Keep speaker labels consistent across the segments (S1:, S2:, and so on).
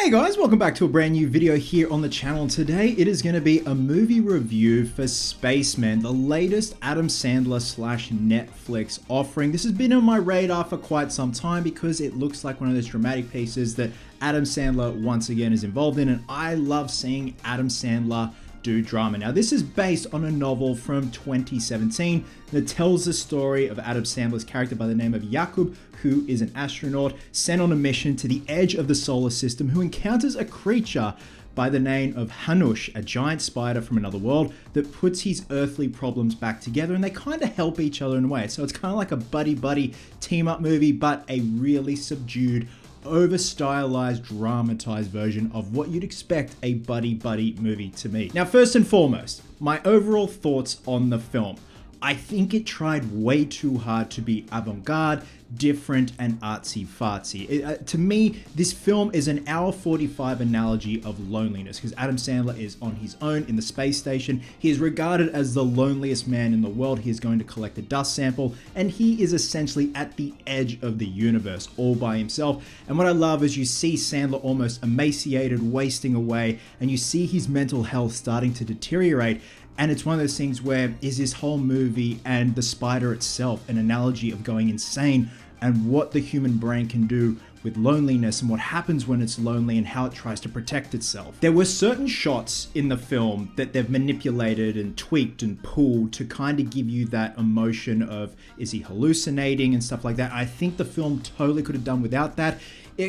S1: Hey guys, welcome back to a brand new video here on the channel. Today it is going to be a movie review for Spaceman, the latest Adam Sandler / Netflix offering. This has been on my radar for quite some time because it looks like one of those dramatic pieces that Adam Sandler once again is involved in, and I love seeing Adam Sandler do drama. Now, this is based on a novel from 2017 that tells the story of Adam Sandler's character by the name of Jakub, who is an astronaut sent on a mission to the edge of the solar system, who encounters a creature by the name of Hanush, a giant spider from another world that puts his earthly problems back together, and they kind of help each other in a way. So it's kind of like a buddy-buddy team-up movie, but a really subdued, over-stylized, dramatized version of what you'd expect a buddy-buddy movie to be. Now, first and foremost, my overall thoughts on the film. I think it tried way too hard to be avant-garde, different, and artsy-fartsy. To me, this film is an hour 45 analogy of loneliness, because Adam Sandler is on his own in the space station. He is regarded as the loneliest man in the world. He is going to collect a dust sample, and he is essentially at the edge of the universe, all by himself. And what I love is you see Sandler almost emaciated, wasting away, and you see his mental health starting to deteriorate. And it's one of those things where is this whole movie and the spider itself an analogy of going insane and what the human brain can do with loneliness and what happens when it's lonely and how it tries to protect itself. There were certain shots in the film that they've manipulated and tweaked and pulled to kind of give you that emotion of, is he hallucinating and stuff like that. I think the film totally could have done without that.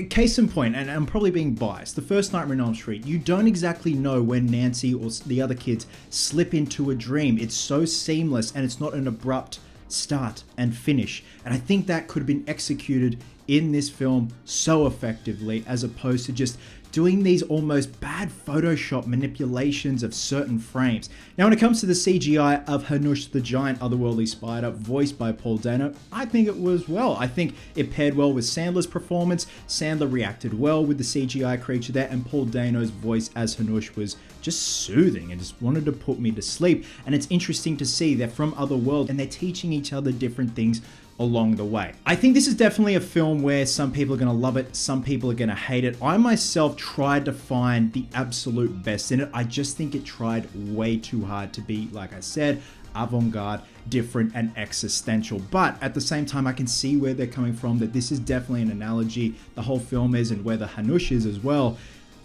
S1: Case in point, and I'm probably being biased, the first Nightmare on Elm Street, you don't exactly know when Nancy or the other kids slip into a dream. It's so seamless and it's not an abrupt start and finish. And I think that could have been executed in this film so effectively, as opposed to just doing these almost bad Photoshop manipulations of certain frames. Now, when it comes to the CGI of Hanush, the giant otherworldly spider, voiced by Paul Dano, I think it was well. I think it paired well with Sandler's performance. Sandler reacted well with the CGI creature there, and Paul Dano's voice as Hanush was just soothing and just wanted to put me to sleep. And it's interesting to see they're from other worlds and they're teaching each other different things along the way. I think this is definitely a film where some people are going to love it, some people are going to hate it. I myself tried to find the absolute best in it. I just think it tried way too hard to be, like I said, avant-garde, different, and existential. But at the same time, I can see where they're coming from, that this is definitely an analogy, the whole film is, and where the Hanush is as well,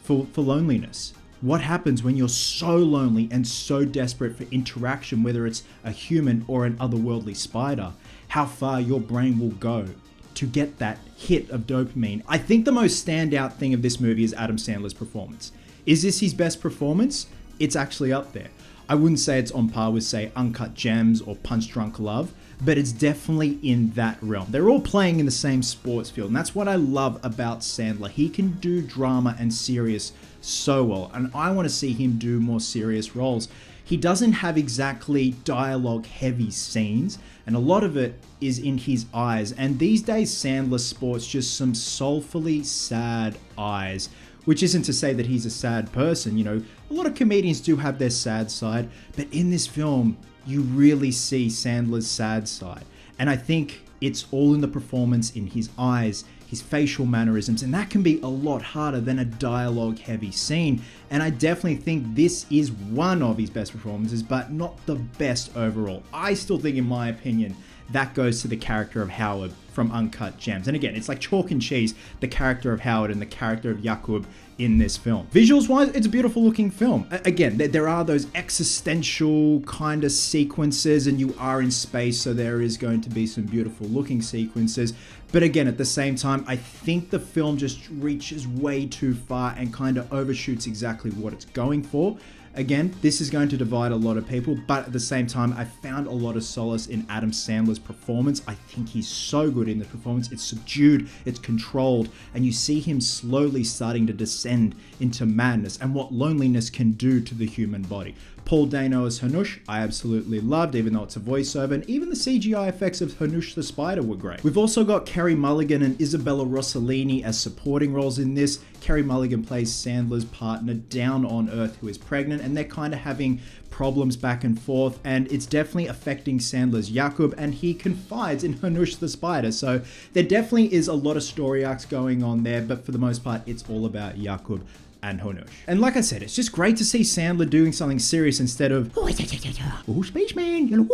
S1: for loneliness. What happens when you're so lonely and so desperate for interaction, whether it's a human or an otherworldly spider? How far your brain will go to get that hit of dopamine. I think the most standout thing of this movie is Adam Sandler's performance. Is this his best performance? It's actually up there. I wouldn't say it's on par with, say, Uncut Gems or Punch Drunk Love, but it's definitely in that realm. They're all playing in the same sports field, and that's what I love about Sandler. He can do drama and serious so well, and I want to see him do more serious roles. He doesn't have exactly dialogue-heavy scenes, and a lot of it is in his eyes. And these days, Sandler sports just some soulfully sad eyes, which isn't to say that he's a sad person. You know, a lot of comedians do have their sad side, but in this film, you really see Sandler's sad side. And I think it's all in the performance, in his eyes, his facial mannerisms, and that can be a lot harder than a dialogue-heavy scene. And I definitely think this is one of his best performances, but not the best overall. I still think, in my opinion, that goes to the character of Howard from Uncut Gems. And again, it's like chalk and cheese, the character of Howard and the character of Jakub in this film. Visuals wise, it's a beautiful looking film. Again, there are those existential kind of sequences, and you are in space, so there is going to be some beautiful looking sequences. But again, at the same time, I think the film just reaches way too far and kind of overshoots exactly what it's going for. Again, this is going to divide a lot of people, but at the same time, I found a lot of solace in Adam Sandler's performance. I think he's so good in the performance. It's subdued, it's controlled, and you see him slowly starting to descend into madness and what loneliness can do to the human body. Paul Dano as Hanush, I absolutely loved, even though it's a voiceover, and even the CGI effects of Hanush the Spider were great. We've also got Carey Mulligan and Isabella Rossellini as supporting roles in this. Carey Mulligan plays Sandler's partner down on Earth who is pregnant, and they're kind of having problems back and forth, and it's definitely affecting Sandler's Jakub, and he confides in Hanush the Spider. So there definitely is a lot of story arcs going on there, but for the most part, it's all about Jakub and Hanush. And like I said, it's just great to see Sandler doing something serious instead of Spaceman.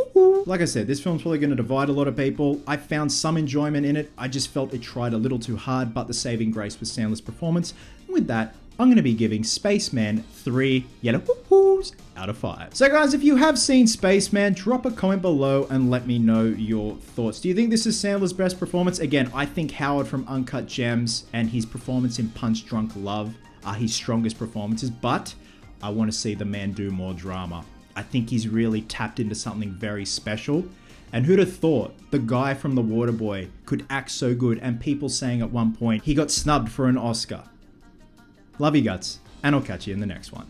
S1: Like I said, this film's probably going to divide a lot of people. I found some enjoyment in it. I just felt it tried a little too hard, but the saving grace was Sandler's performance. And with that, I'm going to be giving Spaceman 3 yellow woo-woos out of 5. So guys, if you have seen Spaceman, drop a comment below and let me know your thoughts. Do you think this is Sandler's best performance? Again, I think Howard from Uncut Gems and his performance in Punch Drunk Love are his strongest performances, but I want to see the man do more drama. I think he's really tapped into something very special. And who'd have thought the guy from The Waterboy could act so good, and people saying at one point he got snubbed for an Oscar. Love you guts, and I'll catch you in the next one.